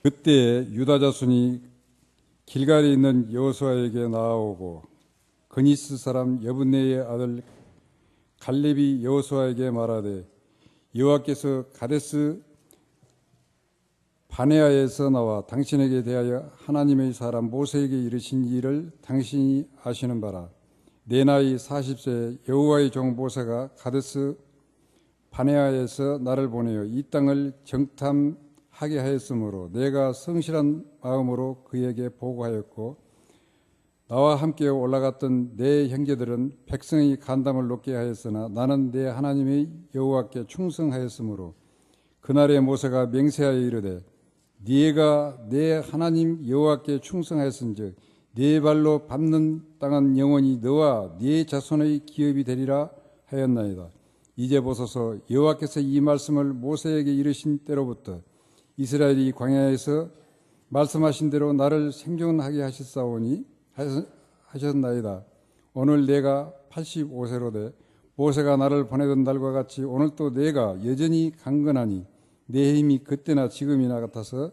그때 유다 자손이 길갈에 있는 여호수아에게 나아오고 그니스 사람 여분네의 아들 갈렙이 여호수아에게 말하되 여호와께서 가데스 바네아에서 나와 당신에게 대하여 하나님의 사람 모세에게 이르신 일을 당신이 아시는 바라. 내 나이 40세에 여호와의 종 모세가 가데스 바네아에서 나를 보내어 이 땅을 정탐하게 하였으므로 내가 성실한 마음으로 그에게 보고하였고 나와 함께 올라갔던 내 형제들은 백성의 간담을 높게 하였으나 나는 내 하나님의 여호와께 충성하였으므로 그날에 모세가 맹세하여 이르되 네가 내 하나님 여호와께 충성하였은즉 네 발로 밟는 땅은 영원히 너와 네 자손의 기업이 되리라 하였나이다. 이제 보소서 여호와께서 이 말씀을 모세에게 이르신 때로부터 이스라엘이 광야에서 말씀하신 대로 나를 생존하게 하셨나이다. 오늘 내가 85세로 돼 모세가 나를 보내던 날과 같이 오늘 또 내가 여전히 강건하니 내 힘이 그때나 지금이나 같아서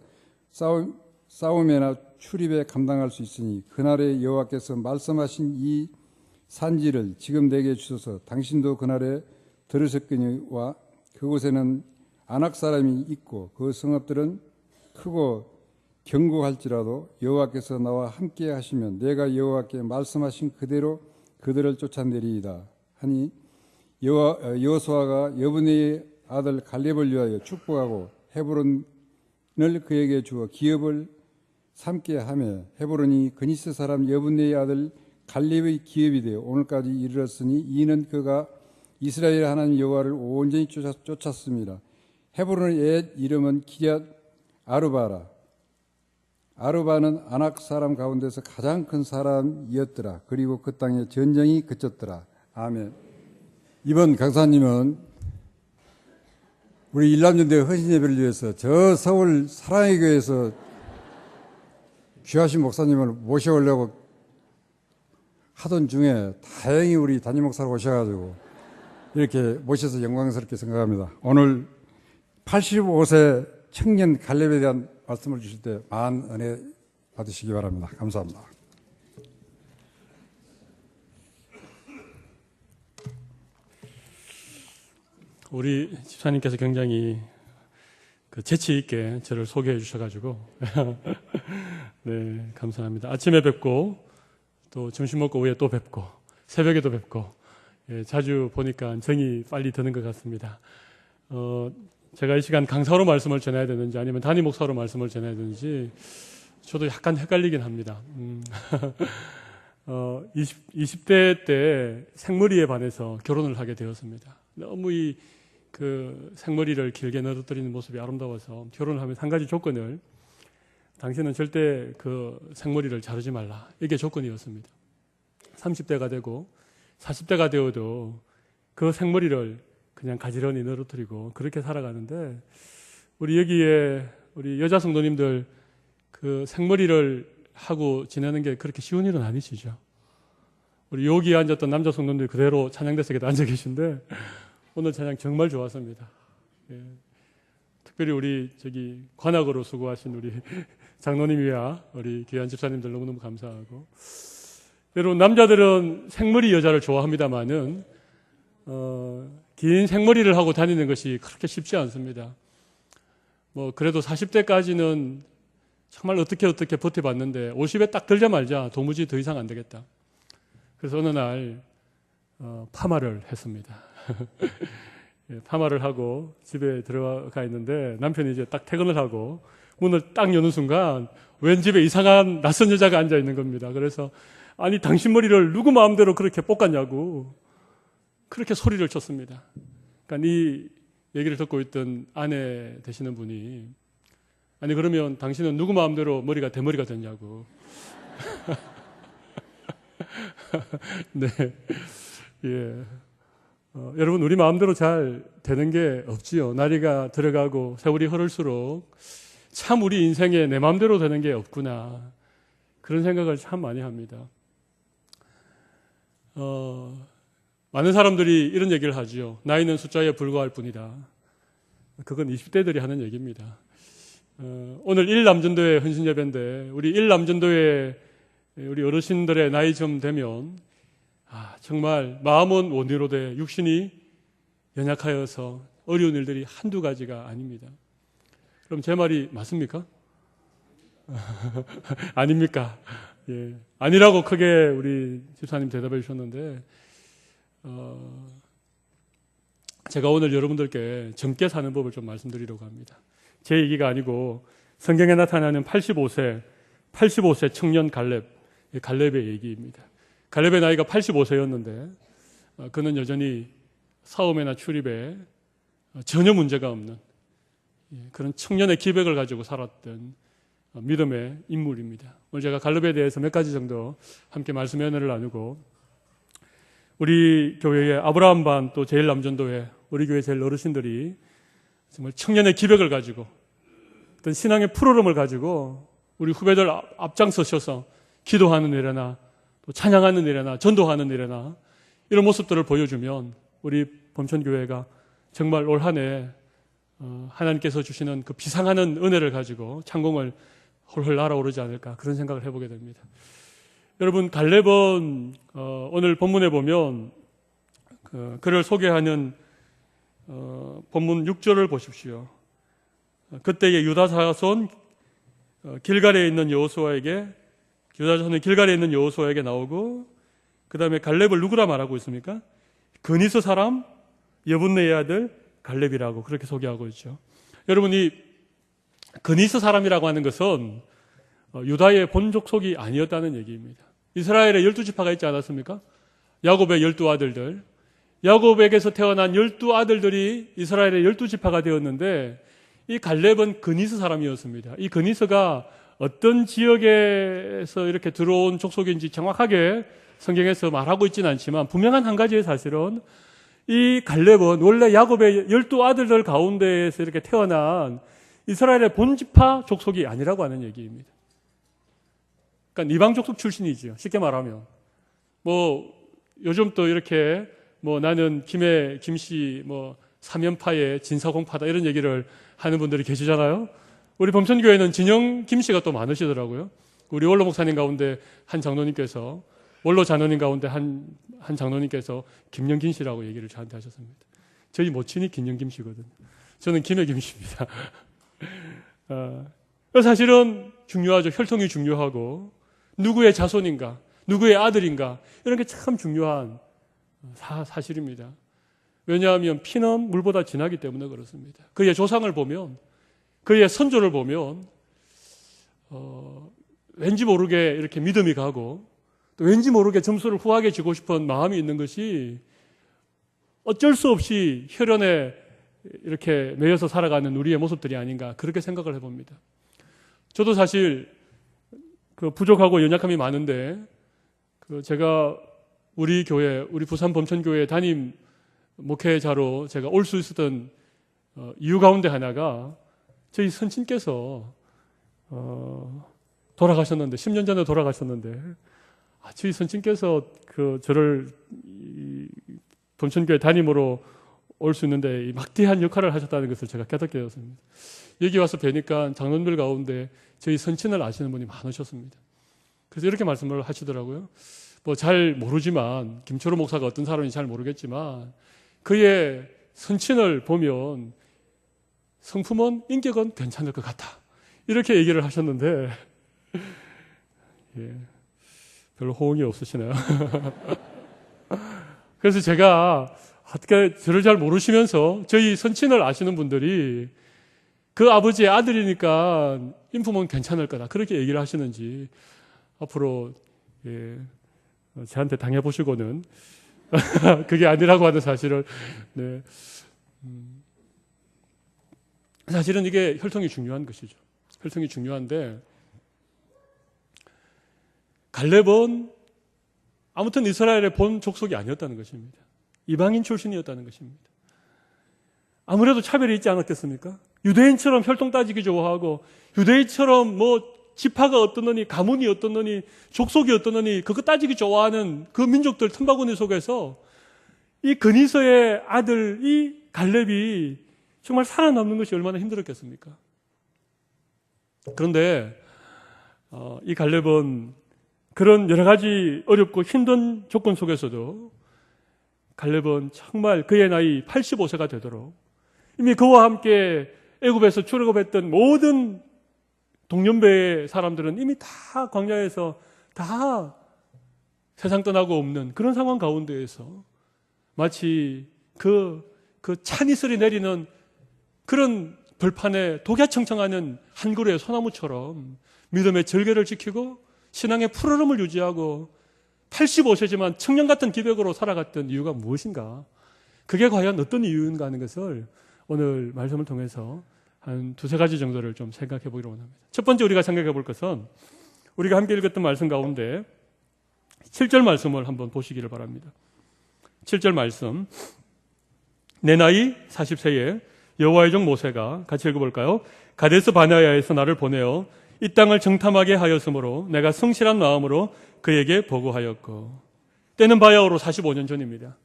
싸움에나 출입에 감당할 수 있으니 그날에 여호와께서 말씀하신 이 산지를 지금 내게 주소서. 당신도 그날에 들으셨거니와 그곳에는 아낙 사람이 있고 그 성읍들은 크고 견고할지라도 여호와께서 나와 함께 하시면 내가 여호와께 말씀하신 그대로 그들을 쫓아내리이다 하니 여호수아가 여분의 아들 갈렙을 위하여 축복하고 헤브론을 그에게 주어 기업을 삼게 하며 헤브론이 그니스 사람 여분의 아들 갈렙의 기업이 되어 오늘까지 이르렀으니 이는 그가 이스라엘 하나님 여호와를 온전히 쫓았습니다. 헤브론의 옛 이름은 기럇 아르바라. 아르바는 아낙 사람 가운데서 가장 큰 사람이었더라. 그리고 그 땅에 전쟁이 그쳤더라. 아멘. 이번 강사님은 우리 일남전대 헌신예배를 위해서 저 서울 사랑의 교회에서 귀하신 목사님을 모셔오려고 하던 중에 다행히 우리 담임 목사로 오셔가지고 이렇게 모셔서 영광스럽게 생각합니다. 오늘 85세 청년 갈렙에 대한 말씀을 주실 때 많은 은혜 받으시기 바랍니다. 감사합니다. 우리 집사님께서 굉장히 재치 있게 저를 소개해 주셔가지고 네, 감사합니다. 아침에 뵙고 또 점심 먹고 오후에 또 뵙고 새벽에도 뵙고 자주 보니까 정이 빨리 드는 것 같습니다. 제가 이 시간 강사로 말씀을 전해야 되는지 아니면 담임 목사로 말씀을 전해야 되는지 저도 약간 헷갈리긴 합니다. 20대 때 생머리에 반해서 결혼을 하게 되었습니다. 너무 그 생머리를 길게 늘어뜨리는 모습이 아름다워서 결혼을 하면서 한 가지 조건을 당신은 절대 그 생머리를 자르지 말라. 이게 조건이었습니다. 30대가 되고 40대가 되어도 그 생머리를 그냥 가지런히 늘어뜨리고 그렇게 살아가는데 우리 여기에 우리 여자 성도님들 그 생머리를 하고 지내는 게 그렇게 쉬운 일은 아니시죠. 우리 여기 앉았던 남자 성도님들 그대로 찬양대석에도 앉아 계신데 오늘 찬양 정말 좋았습니다. 예. 특별히 우리 관악으로 수고하신 우리 장로님이야 우리 귀한 집사님들 너무너무 감사하고 여러분 남자들은 생머리 여자를 좋아합니다만은 긴 생머리를 하고 다니는 것이 그렇게 쉽지 않습니다. 그래도 40대까지는 정말 어떻게 버텨봤는데 50에 딱 들자마자 도무지 더 이상 안 되겠다. 그래서 어느 날 파마를 했습니다. 파마를 하고 집에 들어가 있는데 남편이 이제 딱 퇴근을 하고 문을 딱 여는 순간 웬 집에 이상한 낯선 여자가 앉아 있는 겁니다. 그래서 아니 당신 머리를 누구 마음대로 그렇게 볶았냐고 그렇게 소리를 쳤습니다. 그러니까 이 얘기를 듣고 있던 아내 되시는 분이 아니 그러면 당신은 누구 마음대로 머리가 대머리가 됐냐고. 네, 예. 여러분 우리 마음대로 잘 되는 게 없지요. 나이가 들어가고 세월이 흐를수록 참 우리 인생에 내 마음대로 되는 게 없구나 그런 생각을 참 많이 합니다. 많은 사람들이 이런 얘기를 하죠. 나이는 숫자에 불과할 뿐이다. 그건 20대들이 하는 얘기입니다. 오늘 1남전도회 헌신예배인데 우리 1남전도회 우리 어르신들의 나이 좀 되면 정말 마음은 원이로되 육신이 연약하여서 어려운 일들이 한두 가지가 아닙니다. 그럼 제 말이 맞습니까? 아닙니까? 예. 아니라고 크게 우리 집사님 대답해 주셨는데 제가 오늘 여러분들께 젊게 사는 법을 좀 말씀드리려고 합니다. 제 얘기가 아니고 성경에 나타나는 85세 청년 갈렙의 얘기입니다. 갈렙의 나이가 85세였는데 그는 여전히 싸움이나 출입에 전혀 문제가 없는 그런 청년의 기백을 가지고 살았던 믿음의 인물입니다. 오늘 제가 갈렙에 대해서 몇 가지 정도 함께 말씀의 은혜를 나누고 우리 교회의 아브라함 반 또 제1남전도회 우리 교회 제일 어르신들이 정말 청년의 기백을 가지고 어떤 신앙의 푸르름을 가지고 우리 후배들 앞장서셔서 기도하는 일이나 또 찬양하는 일이나 전도하는 일이나 이런 모습들을 보여주면 우리 범천교회가 정말 올 한 해 하나님께서 주시는 그 비상하는 은혜를 가지고 창공을 홀홀 날아오르지 않을까 그런 생각을 해보게 됩니다. 여러분 갈렙은 오늘 본문에 보면 그를 소개하는 본문 6절을 보십시오. 그때의 유다 자손 길갈에 있는 여호수아에게 나오고 그 다음에 갈렙을 누구라 말하고 있습니까? 그니스 사람 여분네의 아들 갈렙이라고 그렇게 소개하고 있죠. 여러분 이 그니스 사람이라고 하는 것은 유다의 본족속이 아니었다는 얘기입니다. 이스라엘에 12지파가 있지 않았습니까? 야곱의 12아들들 야곱에게서 태어난 12아들들이 이스라엘의 12지파가 되었는데 이 갈렙은 그니스 사람이었습니다. 이 그니스가 어떤 지역에서 이렇게 들어온 족속인지 정확하게 성경에서 말하고 있지는 않지만 분명한 한 가지의 사실은 이 갈렙은 원래 야곱의 12아들들 가운데에서 이렇게 태어난 이스라엘의 본지파 족속이 아니라고 하는 얘기입니다. 그러니까 이방 족속 출신이죠. 쉽게 말하면 요즘 또 이렇게 나는 김씨 사면파의 진사공파다 이런 얘기를 하는 분들이 계시잖아요. 우리 범천교회는 진영 김씨가 또 많으시더라고요. 우리 원로 목사님 가운데 한 장로님께서 원로 장로님 가운데 한 장로님께서 김영김 씨라고 얘기를 저한테 하셨습니다. 저희 모친이 김영김 씨거든요. 저는 김혜김 씨입니다. 사실은 중요하죠. 혈통이 중요하고 누구의 자손인가, 누구의 아들인가 이런 게 참 중요한 사실입니다. 왜냐하면 피는 물보다 진하기 때문에 그렇습니다. 그의 조상을 보면 그의 선조를 보면 왠지 모르게 이렇게 믿음이 가고 또 왠지 모르게 점수를 후하게 지고 싶은 마음이 있는 것이 어쩔 수 없이 혈연에 이렇게 매여서 살아가는 우리의 모습들이 아닌가 그렇게 생각을 해봅니다. 저도 사실 부족하고 연약함이 많은데 제가 우리 교회, 우리 부산 범천교회 담임 목회자로 제가 올 수 있었던 이유 가운데 하나가 저희 선친께서 돌아가셨는데 10년 전에 돌아가셨는데 저희 선친께서 저를 범천교회 담임으로 올 수 있는데 막대한 역할을 하셨다는 것을 제가 깨닫게 되었습니다. 여기 와서 뵈니까 장로님들 가운데 저희 선친을 아시는 분이 많으셨습니다. 그래서 이렇게 말씀을 하시더라고요. 잘 모르지만 김초로 목사가 어떤 사람인지 잘 모르겠지만 그의 선친을 보면 성품은 인격은 괜찮을 것 같다. 이렇게 얘기를 하셨는데 별로 호응이 없으시네요. 그래서 제가 어떻게 저를 잘 모르시면서 저희 선친을 아시는 분들이 그 아버지의 아들이니까 인품은 괜찮을 거다. 그렇게 얘기를 하시는지 앞으로 저한테 당해보시고는 그게 아니라고 하는 사실을 사실은 이게 혈통이 중요한 것이죠. 혈통이 중요한데 갈렙은 아무튼 이스라엘의 본 족속이 아니었다는 것입니다. 이방인 출신이었다는 것입니다. 아무래도 차별이 있지 않았겠습니까? 유대인처럼 혈통 따지기 좋아하고 유대인처럼 지파가 어떻느니 가문이 어떻느니 족속이 어떻느니 그거 따지기 좋아하는 그 민족들 틈바구니 속에서 이 그니스의 아들 이 갈렙이 정말 살아남는 것이 얼마나 힘들었겠습니까? 그런데 이 갈렙은 그런 여러 가지 어렵고 힘든 조건 속에서도 갈렙은 정말 그의 나이 85세가 되도록 이미 그와 함께 애굽에서 출애굽했던 모든 동년배의 사람들은 이미 다 광야에서 다 세상 떠나고 없는 그런 상황 가운데에서 마치 그 찬이슬이 내리는 그런 벌판에 독야청청하는 한 그루의 소나무처럼 믿음의 절개를 지키고 신앙의 푸르름을 유지하고 85세지만 청년 같은 기백으로 살아갔던 이유가 무엇인가? 그게 과연 어떤 이유인가 하는 것을 오늘 말씀을 통해서 한 두세 가지 정도를 좀 생각해 보기로 원합니다. 첫 번째 우리가 생각해 볼 것은 우리가 함께 읽었던 말씀 가운데 7절 말씀을 한번 보시기를 바랍니다. 7절 말씀. 내 나이 40세에 여호와의 종 모세가 같이 읽어볼까요? 가데스 바네아에서 나를 보내어 이 땅을 정탐하게 하였으므로 내가 성실한 마음으로 그에게 보고하였고. 때는 바야흐로 45년 전입니다.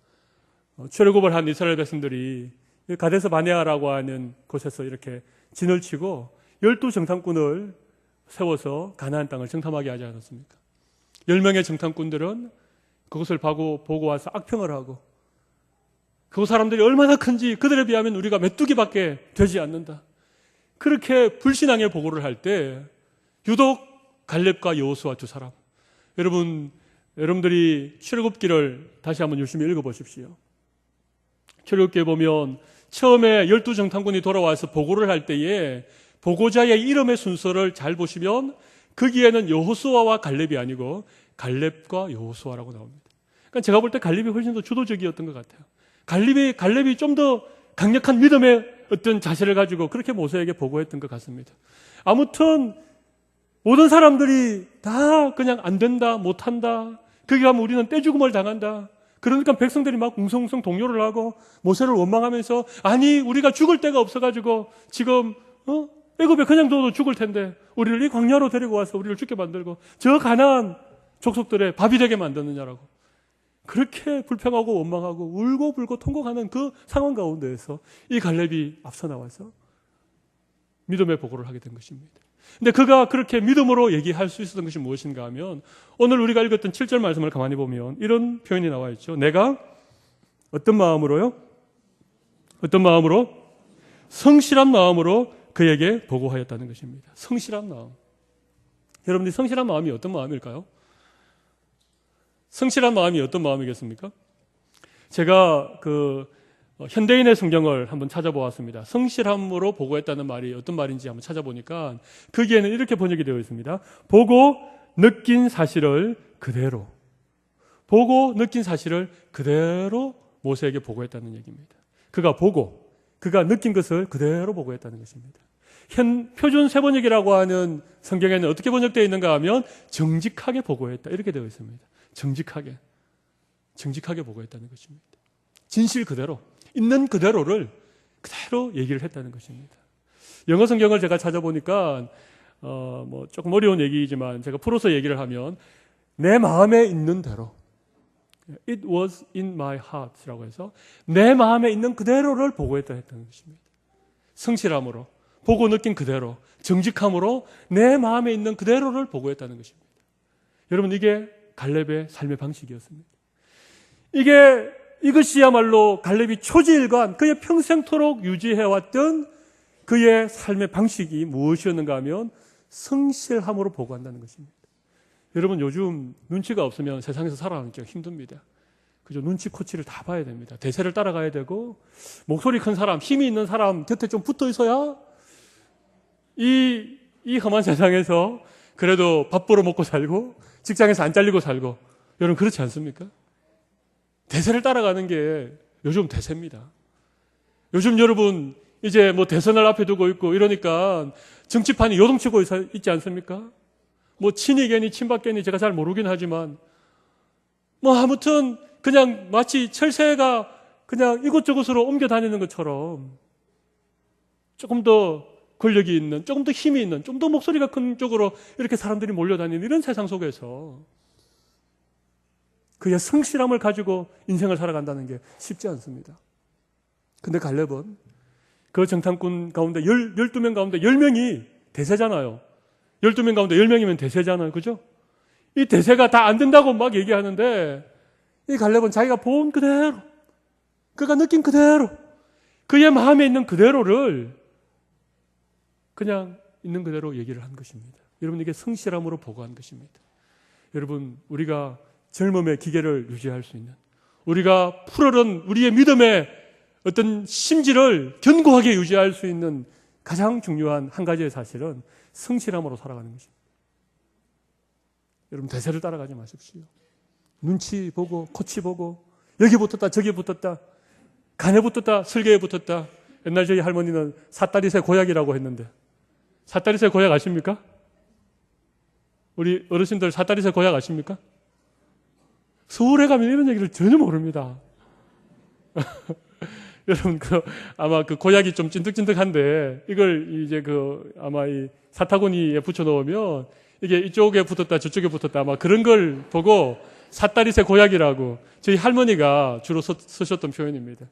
출애굽을 한 이스라엘 백성들이 가데스 바네아라고 하는 곳에서 이렇게 진을 치고 12정탐꾼을 세워서 가나안 땅을 정탐하게 하지 않았습니까? 10명의 정탐꾼들은 그것을 보고 와서 악평을 하고 그 사람들이 얼마나 큰지 그들에 비하면 우리가 메뚜기밖에 되지 않는다. 그렇게 불신앙의 보고를 할 때 유독 갈렙과 여호수아 두 사람, 여러분들이 출애굽기를 다시 한번 열심히 읽어보십시오. 출애굽기에 보면 처음에 12정탐꾼이 돌아와서 보고를 할 때에 보고자의 이름의 순서를 잘 보시면 거기에는 여호수아와 갈렙이 아니고 갈렙과 여호수아라고 나옵니다. 그러니까 제가 볼 때 갈렙이 훨씬 더 주도적이었던 것 같아요. 갈렙이 좀 더 강력한 믿음의 어떤 자세를 가지고 그렇게 모세에게 보고했던 것 같습니다. 아무튼 모든 사람들이 다 그냥 안 된다, 못한다, 거기 가면 우리는 떼죽음을 당한다. 그러니까 백성들이 막 웅성웅성 동요를 하고 모세를 원망하면서 아니 우리가 죽을 데가 없어가지고 지금 애굽에 그냥 둬도 죽을 텐데 우리를 이 광야로 데리고 와서 우리를 죽게 만들고 저 가나안 족속들의 밥이 되게 만드느냐라고 그렇게 불평하고 원망하고 울고불고 통곡하는 그 상황 가운데에서 이 갈렙이 앞서 나와서 믿음의 보고를 하게 된 것입니다. 근데 그가 그렇게 믿음으로 얘기할 수 있었던 것이 무엇인가 하면 오늘 우리가 읽었던 7절 말씀을 가만히 보면 이런 표현이 나와 있죠. 내가 어떤 마음으로요? 어떤 마음으로? 성실한 마음으로 그에게 보고하였다는 것입니다. 성실한 마음. 여러분들이 성실한 마음이 어떤 마음일까요? 성실한 마음이 어떤 마음이겠습니까? 제가 현대인의 성경을 한번 찾아보았습니다. 성실함으로 보고했다는 말이 어떤 말인지 한번 찾아보니까 거기에는 이렇게 번역이 되어 있습니다. 보고 느낀 사실을 그대로 모세에게 보고했다는 얘기입니다. 그가 느낀 것을 그대로 보고했다는 것입니다. 표준 세번역이라고 하는 성경에는 어떻게 번역되어 있는가 하면 정직하게 보고했다 이렇게 되어 있습니다. 정직하게 보고했다는 것입니다. 진실 그대로 있는 그대로를 그대로 얘기를 했다는 것입니다. 영어 성경을 제가 찾아보니까 조금 어려운 얘기이지만 제가 풀어서 얘기를 하면 내 마음에 있는 대로 It was in my heart라고 해서 내 마음에 있는 그대로를 보고했다 했다는 것입니다. 성실함으로 보고 느낀 그대로 정직함으로 내 마음에 있는 그대로를 보고했다는 것입니다. 여러분 이게 갈렙의 삶의 방식이었습니다. 이것이야말로 갈렙이 초지일관 그의 평생토록 유지해왔던 그의 삶의 방식이 무엇이었는가 하면 성실함으로 보고한다는 것입니다. 여러분 요즘 눈치가 없으면 세상에서 살아남기가 힘듭니다. 그죠? 눈치 코치를 다 봐야 됩니다. 대세를 따라가야 되고 목소리 큰 사람, 힘이 있는 사람 곁에 좀 붙어 있어야 이 험한 세상에서 그래도 밥 벌어 먹고 살고 직장에서 안 잘리고 살고 여러분 그렇지 않습니까? 대세를 따라가는 게 요즘 대세입니다. 요즘 여러분 이제 대선을 앞에 두고 있고 이러니까 정치판이 요동치고 있지 않습니까? 친이견이 친박견이 제가 잘 모르긴 하지만 아무튼 그냥 마치 철새가 그냥 이곳저곳으로 옮겨 다니는 것처럼 조금 더 권력이 있는, 조금 더 힘이 있는, 좀 더 목소리가 큰 쪽으로 이렇게 사람들이 몰려다니는 이런 세상 속에서 그의 성실함을 가지고 인생을 살아간다는 게 쉽지 않습니다. 근데 갈렙은 그 정탐꾼 가운데 12명 가운데 10명이 대세잖아요. 12명 가운데 10명이면 대세잖아요. 그죠? 이 대세가 다 안 된다고 막 얘기하는데 이 갈렙은 자기가 본 그대로, 그가 느낀 그대로, 그의 마음에 있는 그대로를 그냥 있는 그대로 얘기를 한 것입니다. 여러분, 이게 성실함으로 보고한 것입니다. 여러분, 우리가 젊음의 기계를 유지할 수 있는, 우리가 푸르른 우리의 믿음의 어떤 심지를 견고하게 유지할 수 있는 가장 중요한 한 가지의 사실은 성실함으로 살아가는 것입니다. 여러분, 대세를 따라가지 마십시오. 눈치 보고 코치 보고 여기 붙었다 저기 붙었다, 간에 붙었다 설계에 붙었다. 옛날 저희 할머니는 사다리새 고약이라고 했는데, 사다리새 고약 아십니까? 우리 어르신들 사다리새 고약 아십니까? 서울에 가면 이런 얘기를 전혀 모릅니다. 여러분, 아마 그 고약이 좀 찐득찐득한데, 이걸 이제 아마 이 사타구니에 붙여 놓으면 이게 이쪽에 붙었다 저쪽에 붙었다 아마 그런 걸 보고 사다리새 고약이라고 저희 할머니가 주로 쓰셨던 표현입니다.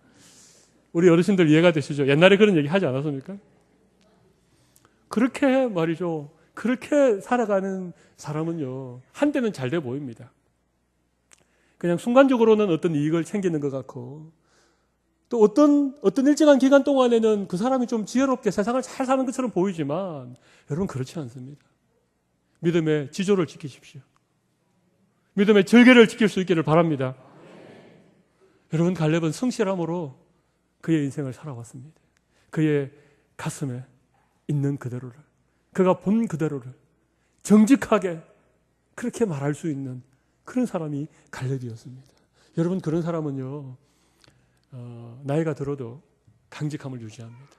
우리 어르신들 이해가 되시죠? 옛날에 그런 얘기 하지 않았습니까? 그렇게 말이죠. 그렇게 살아가는 사람은요, 한때는 잘 돼 보입니다. 그냥 순간적으로는 어떤 이익을 챙기는 것 같고, 또 어떤 일정한 기간 동안에는 그 사람이 좀 지혜롭게 세상을 잘 사는 것처럼 보이지만, 여러분, 그렇지 않습니다. 믿음의 지조를 지키십시오. 믿음의 절개를 지킬 수 있기를 바랍니다. 여러분, 갈렙은 성실함으로 그의 인생을 살아왔습니다. 그의 가슴에 있는 그대로를, 그가 본 그대로를 정직하게 그렇게 말할 수 있는 그런 사람이 갈렙이었습니다. 여러분, 그런 사람은요, 나이가 들어도 강직함을 유지합니다.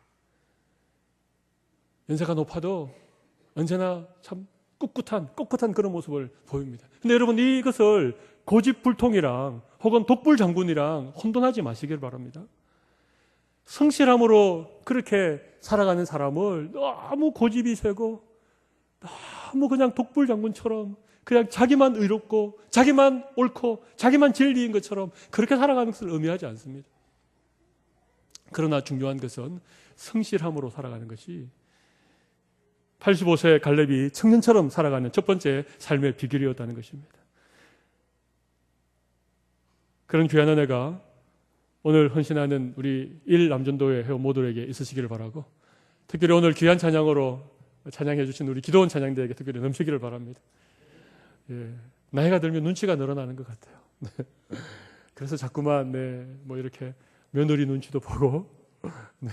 연세가 높아도 언제나 참 꿋꿋한 그런 모습을 보입니다. 근데 여러분, 이것을 고집불통이랑 혹은 독불장군이랑 혼돈하지 마시길 바랍니다. 성실함으로 그렇게 살아가는 사람을 너무 고집이 세고 너무 그냥 독불장군처럼 그냥 자기만 의롭고 자기만 옳고 자기만 진리인 것처럼 그렇게 살아가는 것을 의미하지 않습니다. 그러나 중요한 것은 성실함으로 살아가는 것이 85세 갈렙이 청년처럼 살아가는 첫 번째 삶의 비결이었다는 것입니다. 그런 귀한 은혜가 오늘 헌신하는 우리 일남전도회 회원 모두에게 있으시기를 바라고, 특별히 오늘 귀한 찬양으로 찬양해 주신 우리 기도원 찬양대에게 특별히 넘치기를 바랍니다. 예, 나이가 들면 눈치가 늘어나는 것 같아요. 네. 그래서 자꾸만 뭐 이렇게 며느리 눈치도 보고, 네.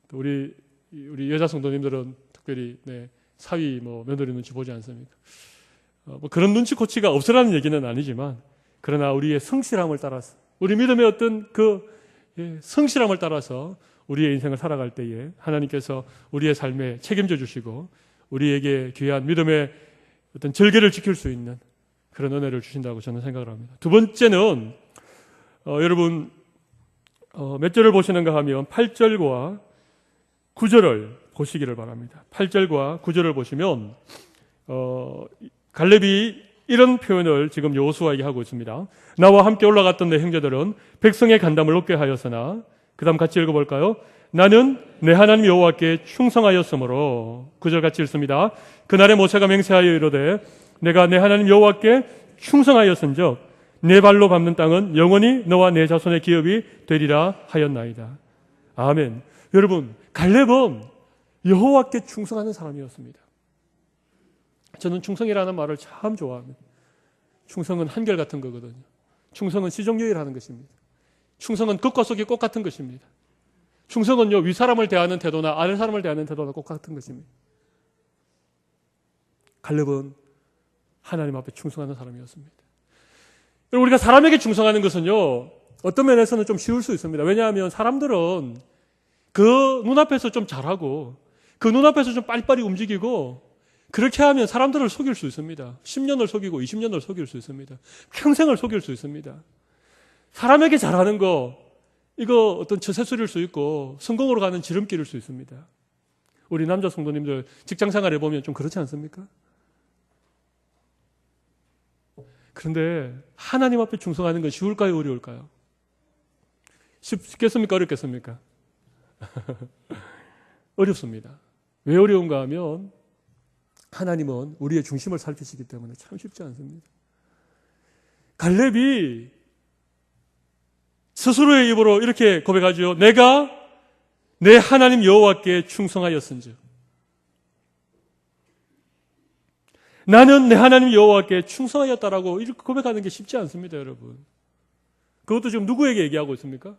또 우리 여자 성도님들은 특별히 사위 며느리 눈치 보지 않습니까? 뭐 그런 눈치코치가 없으라는 얘기는 아니지만, 그러나 우리의 성실함을 따라서, 우리 믿음의 어떤 성실함을 따라서 우리의 인생을 살아갈 때에 하나님께서 우리의 삶에 책임져 주시고 우리에게 귀한 믿음의 어떤 절개를 지킬 수 있는 그런 은혜를 주신다고 저는 생각을 합니다. 두 번째는 여러분 몇 절을 보시는가 하면 8절과 9절을 보시기를 바랍니다. 8절과 9절을 보시면 갈렙이 이런 표현을 지금 여호수아에게 하고 있습니다. 나와 함께 올라갔던 내 형제들은 백성의 간담을 얻게 하였으나, 그 다음 같이 읽어볼까요? 나는 내 하나님 여호와께 충성하였으므로, 9절 같이 읽습니다. 그날에 모세가 맹세하여 이르되 내가 내 하나님 여호와께 충성하였은즉 내 발로 밟는 땅은 영원히 너와 내 자손의 기업이 되리라 하였나이다. 아멘. 여러분, 갈렙은 여호와께 충성하는 사람이었습니다. 저는 충성이라는 말을 참 좋아합니다. 충성은 한결같은 거거든요. 충성은 시종유일하는 것입니다. 충성은 끝과 속이 꼭 같은 것입니다. 충성은요, 윗사람을 대하는 태도나 아랫사람을 대하는 태도나 꼭 같은 것입니다. 갈렙은 하나님 앞에 충성하는 사람이었습니다. 우리가 사람에게 충성하는 것은요, 어떤 면에서는 좀 쉬울 수 있습니다. 왜냐하면 사람들은 그 눈앞에서 좀 잘하고 그 눈앞에서 좀 빨리빨리 움직이고, 그렇게 하면 사람들을 속일 수 있습니다. 10년을 속이고 20년을 속일 수 있습니다. 평생을 속일 수 있습니다. 사람에게 잘하는 거, 이거 어떤 처세술일 수 있고 성공으로 가는 지름길일 수 있습니다. 우리 남자 성도님들 직장생활 해보면 좀 그렇지 않습니까? 그런데 하나님 앞에 충성하는 건 쉬울까요? 어려울까요? 쉽겠습니까? 어렵겠습니까? 어렵습니다. 왜 어려운가 하면 하나님은 우리의 중심을 살피시기 때문에 참 쉽지 않습니다. 갈렙이 스스로의 입으로 이렇게 고백하죠. 내가 내 하나님 여호와께 충성하였은즉. 나는 내 하나님 여호와께 충성하였다라고 이렇게 고백하는 게 쉽지 않습니다, 여러분. 그것도 지금 누구에게 얘기하고 있습니까?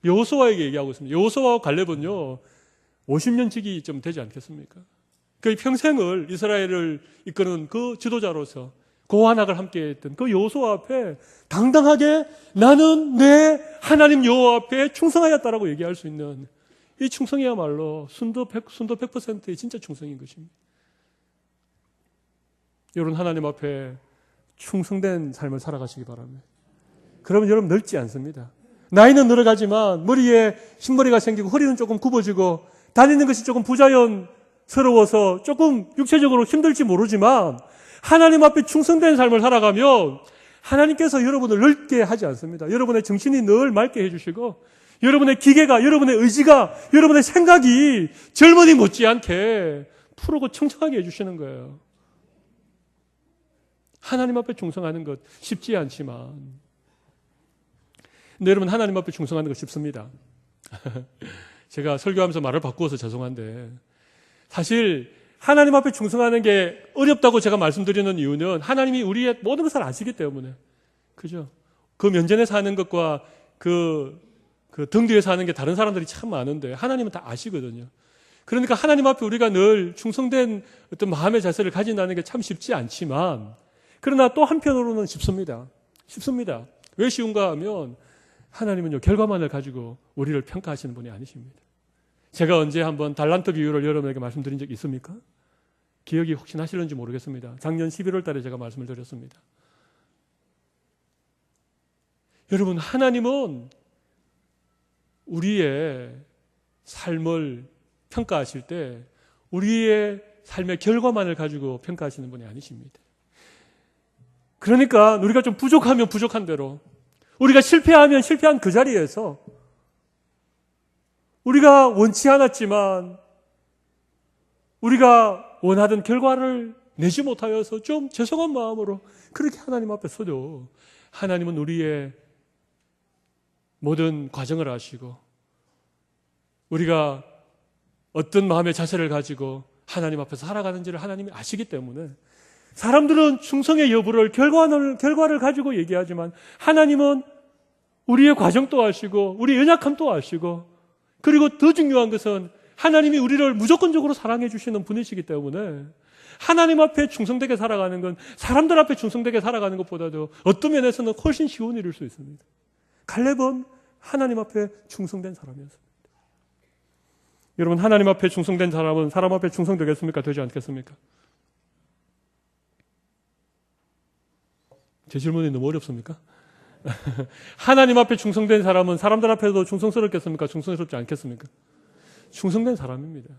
여호수아에게 얘기하고 있습니다. 여호수아와 갈렙은요, 50년 직이 좀 되지 않겠습니까? 그 평생을 이스라엘을 이끄는 그 지도자로서 고환학을 함께 했던 그 여호수아 앞에 당당하게 나는 내 하나님 여호와 앞에 충성하였다라고 얘기할 수 있는 이 충성이야말로 순도 100%의 진짜 충성인 것입니다. 여러분, 하나님 앞에 충성된 삶을 살아가시기 바랍니다. 그러면 여러분 늙지 않습니다. 나이는 늘어가지만 머리에 흰머리가 생기고 허리는 조금 굽어지고 다니는 것이 조금 부자연스러워서 조금 육체적으로 힘들지 모르지만 하나님 앞에 충성된 삶을 살아가면 하나님께서 여러분을 늙게 하지 않습니다. 여러분의 정신이 늘 맑게 해주시고 여러분의 기계가, 여러분의 의지가, 여러분의 생각이 젊은이 못지않게 푸르고 청청하게 해주시는 거예요. 하나님 앞에 충성하는 것 쉽지 않지만, 근데 여러분, 하나님 앞에 충성하는 것 쉽습니다. 제가 설교하면서 말을 바꾸어서 죄송한데, 사실 하나님 앞에 충성하는 게 어렵다고 제가 말씀드리는 이유는 하나님이 우리의 모든 것을 아시기 때문에, 그죠? 그 면전에 사는 것과 그 등 뒤에 사는 게 다른 사람들이 참 많은데 하나님은 다 아시거든요. 그러니까 하나님 앞에 우리가 늘 충성된 어떤 마음의 자세를 가진다는 게 참 쉽지 않지만, 그러나 또 한편으로는 쉽습니다. 쉽습니다. 왜 쉬운가 하면 하나님은요, 결과만을 가지고 우리를 평가하시는 분이 아니십니다. 제가 언제 한번 달란트 비유를 여러분에게 말씀드린 적 있습니까? 기억이 혹시 나실는지 모르겠습니다. 작년 11월 달에 제가 말씀을 드렸습니다. 여러분, 하나님은 우리의 삶을 평가하실 때 우리의 삶의 결과만을 가지고 평가하시는 분이 아니십니다. 그러니까 우리가 좀 부족하면 부족한 대로, 우리가 실패하면 실패한 그 자리에서 우리가 원치 않았지만 우리가 원하던 결과를 내지 못하여서 좀 죄송한 마음으로 그렇게 하나님 앞에 서도 하나님은 우리의 모든 과정을 아시고 우리가 어떤 마음의 자세를 가지고 하나님 앞에서 살아가는지를 하나님이 아시기 때문에 사람들은 충성의 여부를 결과를 가지고 얘기하지만 하나님은 우리의 과정도 아시고 우리의 연약함도 아시고, 그리고 더 중요한 것은 하나님이 우리를 무조건적으로 사랑해 주시는 분이시기 때문에 하나님 앞에 충성되게 살아가는 건 사람들 앞에 충성되게 살아가는 것보다도 어떤 면에서는 훨씬 쉬운 일일 수 있습니다. 갈렙은 하나님 앞에 충성된 사람이었습니다. 여러분, 하나님 앞에 충성된 사람은 사람 앞에 충성되겠습니까? 되지 않겠습니까? 제 질문이 너무 어렵습니까? 하나님 앞에 충성된 사람은 사람들 앞에도 충성스럽겠습니까? 충성스럽지 않겠습니까? 충성된 사람입니다.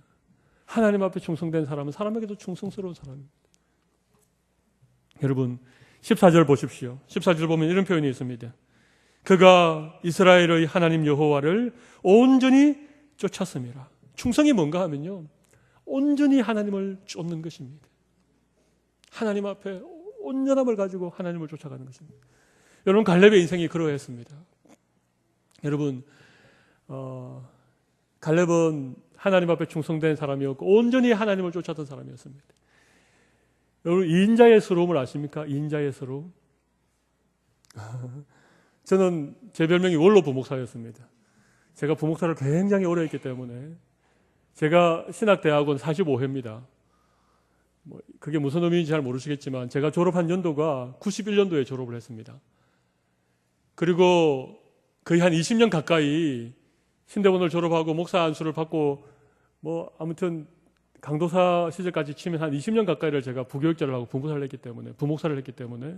하나님 앞에 충성된 사람은 사람에게도 충성스러운 사람입니다. 여러분, 14절 보십시오. 14절 보면 이런 표현이 있습니다. 그가 이스라엘의 하나님 여호와를 온전히 쫓았음이라. 충성이 뭔가 하면요, 온전히 하나님을 쫓는 것입니다. 하나님 앞에 온전함을 가지고 하나님을 쫓아가는 것입니다. 여러분, 갈렙의 인생이 그러했습니다. 여러분, 갈렙은 하나님 앞에 충성된 사람이었고 온전히 하나님을 쫓았던 사람이었습니다. 여러분, 이인자의 서러움을 아십니까? 이인자의 서러움. 저는 제 별명이 원로 부목사였습니다. 제가 부목사를 굉장히 오래 했기 때문에, 제가 신학대학원 45회입니다. 그게 무슨 의미인지 잘 모르시겠지만 제가 졸업한 연도가 91년도에 졸업을 했습니다. 그리고 거의 한 20년 가까이 신대원을 졸업하고 목사 안수를 받고 아무튼 강도사 시절까지 치면 한 20년 가까이를 제가 부교육자를 하고 부목사를 했기 때문에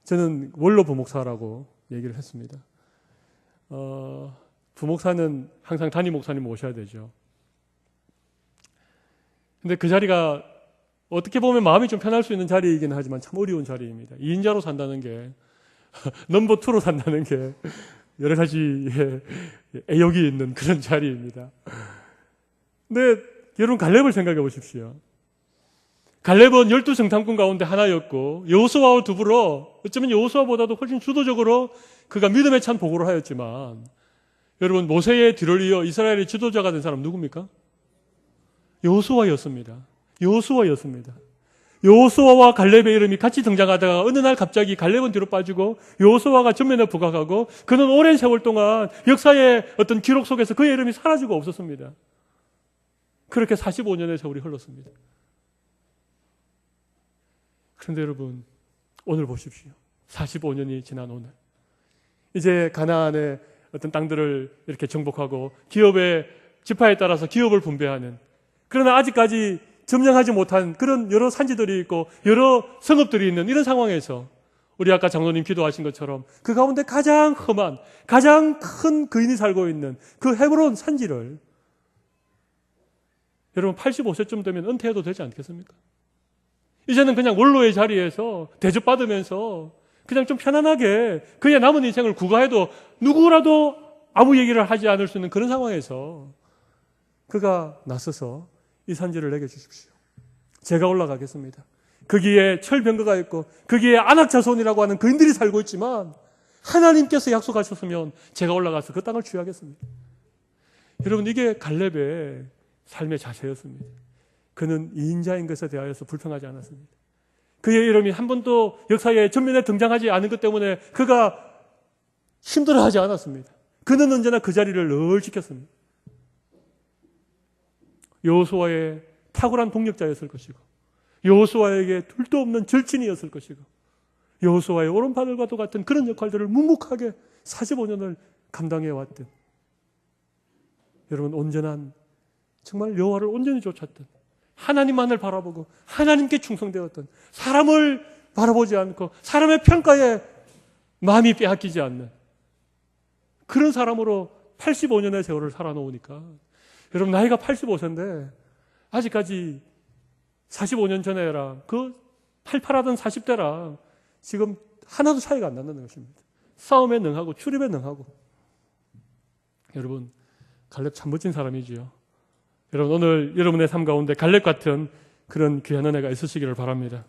저는 원로 부목사라고 얘기를 했습니다. 부목사는 항상 담임 목사님 모셔야 되죠. 근데 그 자리가 어떻게 보면 마음이 좀 편할 수 있는 자리이긴 하지만 참 어려운 자리입니다. 2인자로 산다는 게, 넘버 2로 산다는 게 여러 가지의 애욕이 있는 그런 자리입니다. 근데 여러분, 갈렙을 생각해 보십시오. 갈렙은 12정탐꾼 가운데 하나였고 여호수아와 더불어 어쩌면 여호수아보다도 훨씬 주도적으로 그가 믿음에 찬 보고를 하였지만 여러분 모세의 뒤를 이어 이스라엘의 지도자가 된 사람 누굽니까? 여호수아였습니다. 여호수아였습니다. 여호수아와 갈렙의 이름이 같이 등장하다가 어느 날 갑자기 갈렙은 뒤로 빠지고 여호수아가 전면에 부각하고 그는 오랜 세월 동안 역사의 어떤 기록 속에서 그의 이름이 사라지고 없었습니다. 그렇게 45년의 세월이 흘렀습니다. 그런데 여러분 오늘 보십시오. 45년이 지난 오늘 이제 가나안의 어떤 땅들을 이렇게 정복하고 기업의 지파에 따라서 기업을 분배하는, 그러나 아직까지 점령하지 못한 그런 여러 산지들이 있고 여러 성읍들이 있는 이런 상황에서 우리 아까 장로님 기도하신 것처럼 그 가운데 가장 험한 가장 큰 거인이 살고 있는 그 헤브론 산지를 여러분 85세쯤 되면 은퇴해도 되지 않겠습니까? 이제는 그냥 원로의 자리에서 대접받으면서 그냥 좀 편안하게 그의 남은 인생을 구가해도 누구라도 아무 얘기를 하지 않을 수 있는 그런 상황에서 그가 나서서 이 산지를 내게 주십시오. 제가 올라가겠습니다. 거기에 철병거가 있고 거기에 안악자손이라고 하는 거인들이 살고 있지만 하나님께서 약속하셨으면 제가 올라가서 그 땅을 취하겠습니다. 여러분 이게 갈렙의 삶의 자세였습니다. 그는 이인자인 것에 대하여서 불평하지 않았습니다. 그의 이름이 한 번도 역사의 전면에 등장하지 않은 것 때문에 그가 힘들어하지 않았습니다. 그는 언제나 그 자리를 늘 지켰습니다. 여호수아의 탁월한 동력자였을 것이고 여호수아에게 둘도 없는 절친이었을 것이고 여호수아의 오른팔들과도 같은 그런 역할들을 묵묵하게 45년을 감당해왔던, 여러분 온전한 정말 여호와를 온전히 쫓았던, 하나님만을 바라보고 하나님께 충성되었던, 사람을 바라보지 않고 사람의 평가에 마음이 빼앗기지 않는 그런 사람으로 85년의 세월을 살아놓으니까 여러분 나이가 85세인데 아직까지 45년 전에랑 그 팔팔하던 40대랑 지금 하나도 차이가 안 난다는 것입니다. 싸움에 능하고 출입에 능하고. 여러분 갈렙 참 멋진 사람이지요. 여러분 오늘 여러분의 삶 가운데 갈렙 같은 그런 귀한 은혜가 있으시기를 바랍니다.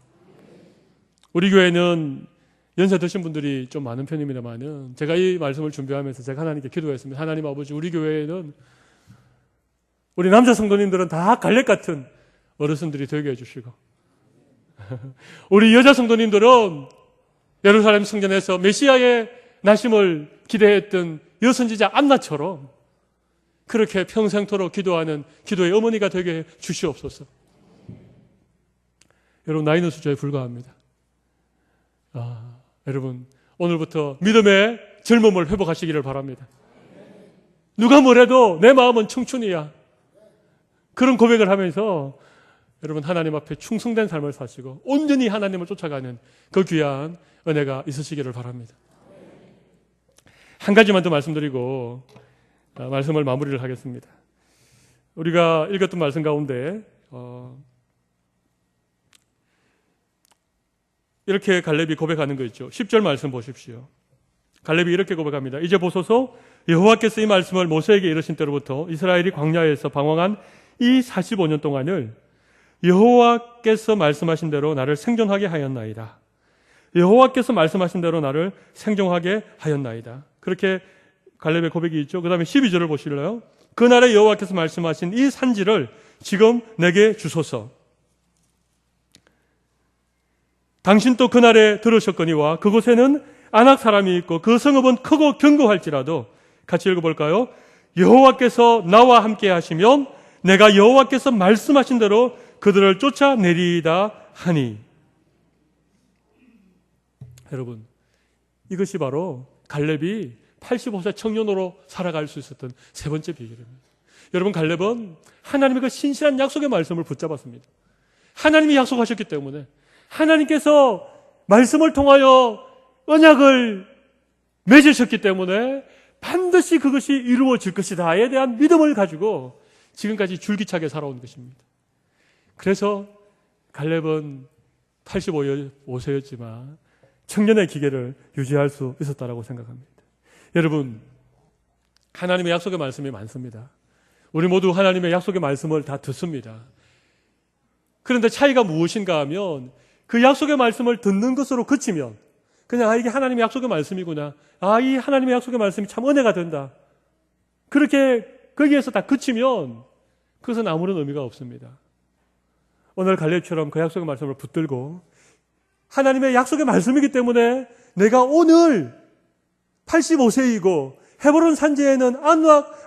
우리 교회는 연세 드신 분들이 좀 많은 편입니다만은 제가 이 말씀을 준비하면서 제가 하나님께 기도했습니다. 하나님 아버지, 우리 교회에는 우리 남자 성도님들은 다 갈렙 같은 어르신들이 되게 해주시고 우리 여자 성도님들은 예루살렘 성전에서 메시아의 나심을 기대했던 여선지자 안나처럼 그렇게 평생토록 기도하는 기도의 어머니가 되게 해 주시옵소서. 여러분 나이는 숫자에 불과합니다. 여러분 오늘부터 믿음의 젊음을 회복하시기를 바랍니다. 누가 뭐래도 내 마음은 청춘이야. 그런 고백을 하면서 여러분 하나님 앞에 충성된 삶을 사시고 온전히 하나님을 쫓아가는 그 귀한 은혜가 있으시기를 바랍니다. 한 가지만 더 말씀드리고 말씀을 마무리를 하겠습니다. 우리가 읽었던 말씀 가운데 이렇게 갈렙이 고백하는 거 있죠. 10절 말씀 보십시오. 갈렙이 이렇게 고백합니다. 이제 보소서, 여호와께서 이 말씀을 모세에게 이르신 때로부터 이스라엘이 광야에서 방황한 이 45년 동안을 여호와께서 말씀하신 대로 나를 생존하게 하였나이다. 여호와께서 말씀하신 대로 나를 생존하게 하였나이다. 그렇게 갈렙의 고백이 있죠. 그 다음에 12절을 보실래요? 그날에 여호와께서 말씀하신 이 산지를 지금 내게 주소서. 당신 또 그날에 들으셨거니와 그곳에는 아낙 사람이 있고 그 성읍은 크고 견고할지라도, 같이 읽어볼까요? 여호와께서 나와 함께 하시면 내가 여호와께서 말씀하신 대로 그들을 쫓아내리이다 하니. 여러분 이것이 바로 갈렙이 85세 청년으로 살아갈 수 있었던 세 번째 비결입니다. 여러분 갈렙은 하나님의 그 신실한 약속의 말씀을 붙잡았습니다. 하나님이 약속하셨기 때문에, 하나님께서 말씀을 통하여 언약을 맺으셨기 때문에 반드시 그것이 이루어질 것이다에 대한 믿음을 가지고 지금까지 줄기차게 살아온 것입니다. 그래서 갈렙은 85세였지만 청년의 기계를 유지할 수 있었다고 생각합니다. 여러분 하나님의 약속의 말씀이 많습니다. 우리 모두 하나님의 약속의 말씀을 다 듣습니다. 그런데 차이가 무엇인가 하면 그 약속의 말씀을 듣는 것으로 그치면 그냥 이게 하나님의 약속의 말씀이구나. 이 하나님의 약속의 말씀이 참 은혜가 된다. 그렇게 거기에서 다 그치면 그것은 아무런 의미가 없습니다. 오늘 갈렙처럼 그 약속의 말씀을 붙들고 하나님의 약속의 말씀이기 때문에 내가 오늘 85세이고 헤브론 산지에는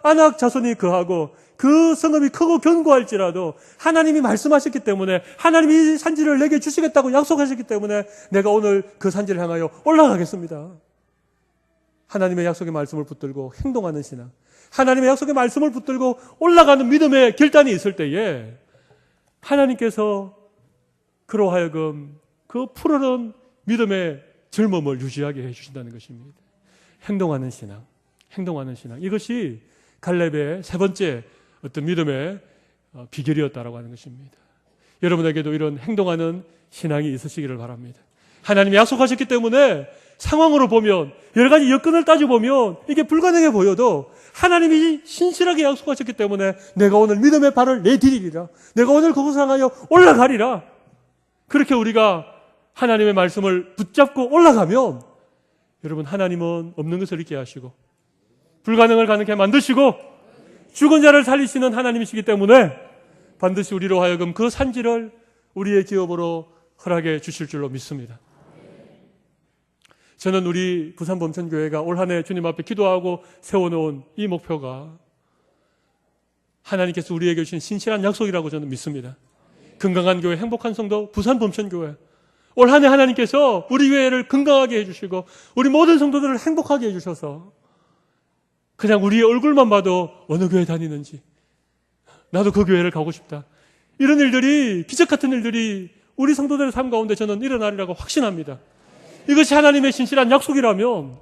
아낙 자손이 거하고 그 성읍이 크고 견고할지라도 하나님이 말씀하셨기 때문에 하나님이 이 산지를 내게 주시겠다고 약속하셨기 때문에 내가 오늘 그 산지를 향하여 올라가겠습니다. 하나님의 약속의 말씀을 붙들고 행동하는 신앙, 하나님의 약속의 말씀을 붙들고 올라가는 믿음의 결단이 있을 때에 하나님께서 그로 하여금 그 푸르른 믿음의 젊음을 유지하게 해주신다는 것입니다. 행동하는 신앙. 이것이 갈렙의 세 번째 어떤 믿음의 비결이었다라고 하는 것입니다. 여러분에게도 이런 행동하는 신앙이 있으시기를 바랍니다. 하나님이 약속하셨기 때문에 상황으로 보면 여러 가지 여건을 따져보면 이게 불가능해 보여도 하나님이 신실하게 약속하셨기 때문에 내가 오늘 믿음의 발을 내디디리라. 내가 오늘 그곳을 향하여 올라가리라. 그렇게 우리가 하나님의 말씀을 붙잡고 올라가면 여러분 하나님은 없는 것을 있게 하시고 불가능을 가능하게 만드시고 죽은 자를 살리시는 하나님이시기 때문에 반드시 우리로 하여금 그 산지를 우리의 기업으로 허락해 주실 줄로 믿습니다. 저는 우리 부산범천교회가 올 한 해 주님 앞에 기도하고 세워놓은 이 목표가 하나님께서 우리에게 주신 신실한 약속이라고 저는 믿습니다. 건강한 교회, 행복한 성도, 부산범천교회. 올 한 해 하나님께서 우리 교회를 건강하게 해주시고 우리 모든 성도들을 행복하게 해주셔서 그냥 우리의 얼굴만 봐도 어느 교회 다니는지 나도 그 교회를 가고 싶다. 이런 일들이, 기적 같은 일들이 우리 성도들의 삶 가운데 저는 일어나리라고 확신합니다. 이것이 하나님의 신실한 약속이라면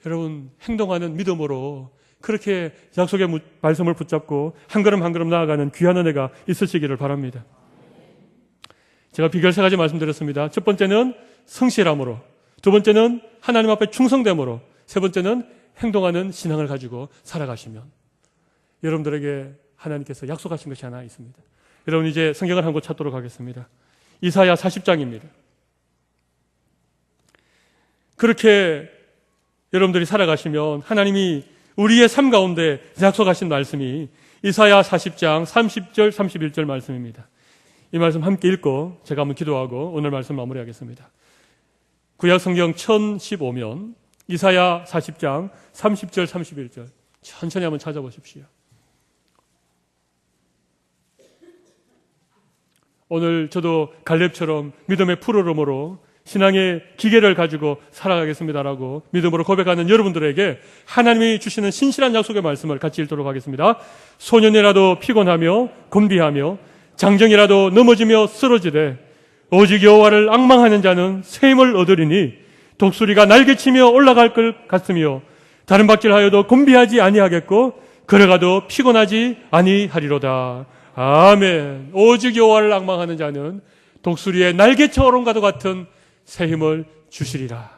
여러분 행동하는 믿음으로 그렇게 약속의 말씀을 붙잡고 한 걸음 한 걸음 나아가는 귀한 은혜가 있으시기를 바랍니다. 제가 비결 세 가지 말씀드렸습니다. 첫 번째는 성실함으로, 두 번째는 하나님 앞에 충성됨으로, 세 번째는 행동하는 신앙을 가지고 살아가시면 여러분들에게 하나님께서 약속하신 것이 하나 있습니다. 여러분 이제 성경을 한 곳 찾도록 하겠습니다. 이사야 40장입니다. 그렇게 여러분들이 살아가시면 하나님이 우리의 삶 가운데 약속하신 말씀이 이사야 40장 30절 31절 말씀입니다. 이 말씀 함께 읽고 제가 한번 기도하고 오늘 말씀 마무리하겠습니다. 구약 성경 1015면 이사야 40장 30절 31절 천천히 한번 찾아보십시오. 오늘 저도 갈렙처럼 믿음의 푸르름으로 신앙의 기계를 가지고 살아가겠습니다라고 믿음으로 고백하는 여러분들에게 하나님이 주시는 신실한 약속의 말씀을 같이 읽도록 하겠습니다. 소년이라도 피곤하며 곤비하며 장정이라도 넘어지며 쓰러지되 오직 여호와를 앙망하는 자는 새 힘을 얻으리니 독수리가 날개치며 올라갈 것 같으며 다른 박질하여도 곤비하지 아니하겠고 걸어가도 피곤하지 아니하리로다. 아멘. 오직 여호와를 앙망하는 자는 독수리의 날개쳐 오름과도 같은 새 힘을 주시리라.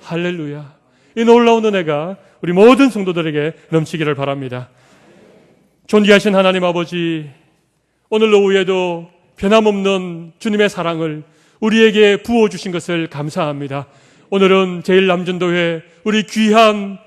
할렐루야. 이 놀라운 은혜가 우리 모든 성도들에게 넘치기를 바랍니다. 존귀하신 하나님 아버지, 오늘 오후에도 변함없는 주님의 사랑을 우리에게 부어주신 것을 감사합니다. 오늘은 제1남전도회 우리 귀한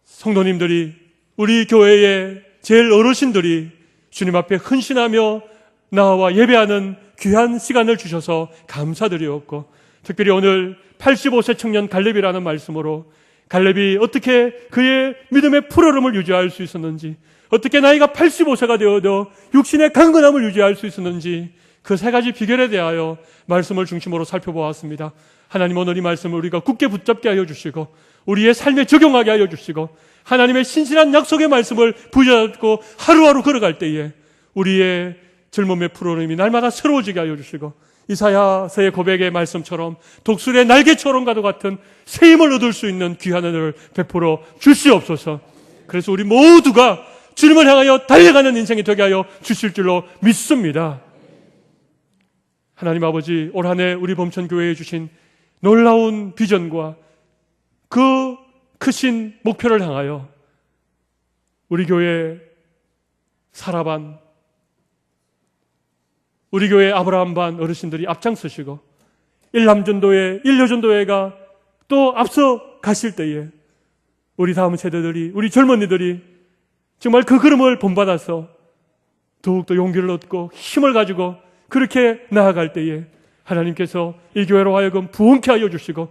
성도님들이, 우리 교회의 제일 어르신들이 주님 앞에 헌신하며 나와 예배하는 귀한 시간을 주셔서 감사드리었고, 특별히 오늘 85세 청년 갈렙이라는 말씀으로 갈렙이 어떻게 그의 믿음의 푸르름을 유지할 수 있었는지, 어떻게 나이가 85세가 되어도 육신의 강건함을 유지할 수 있었는지 그 세 가지 비결에 대하여 말씀을 중심으로 살펴보았습니다. 하나님, 오늘 이 말씀을 우리가 굳게 붙잡게 하여 주시고 우리의 삶에 적용하게 하여 주시고 하나님의 신실한 약속의 말씀을 붙잡고 하루하루 걸어갈 때에 우리의 젊음의 푸르름이 날마다 새로워지게 하여 주시고 이사야서의 고백의 말씀처럼 독수리의 날개처럼과도 같은 새 힘을 얻을 수 있는 귀한 은혜를 베풀어 주시옵소서. 그래서 우리 모두가 주님을 향하여 달려가는 인생이 되게 하여 주실 줄로 믿습니다. 하나님 아버지, 올 한 해 우리 범천교회에 주신 놀라운 비전과 그 크신 목표를 향하여 우리 교회 사라반, 우리 교회 아브라함 반 어르신들이 앞장서시고 일남전도회, 일여전도회가 또 앞서 가실 때에 우리 다음 세대들이, 우리 젊은이들이 정말 그 걸음을 본받아서 더욱더 용기를 얻고 힘을 가지고 그렇게 나아갈 때에 하나님께서 이 교회로 하여금 부흥케 하여 주시고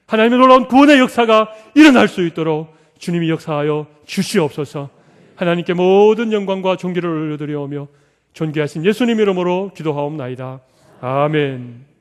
하나님의 놀라운 구원의 역사가 일어날 수 있도록 주님이 역사하여 주시옵소서. 하나님께 모든 영광과 존귀를 올려드려오며 존귀하신 예수님 이름으로 기도하옵나이다. 아멘.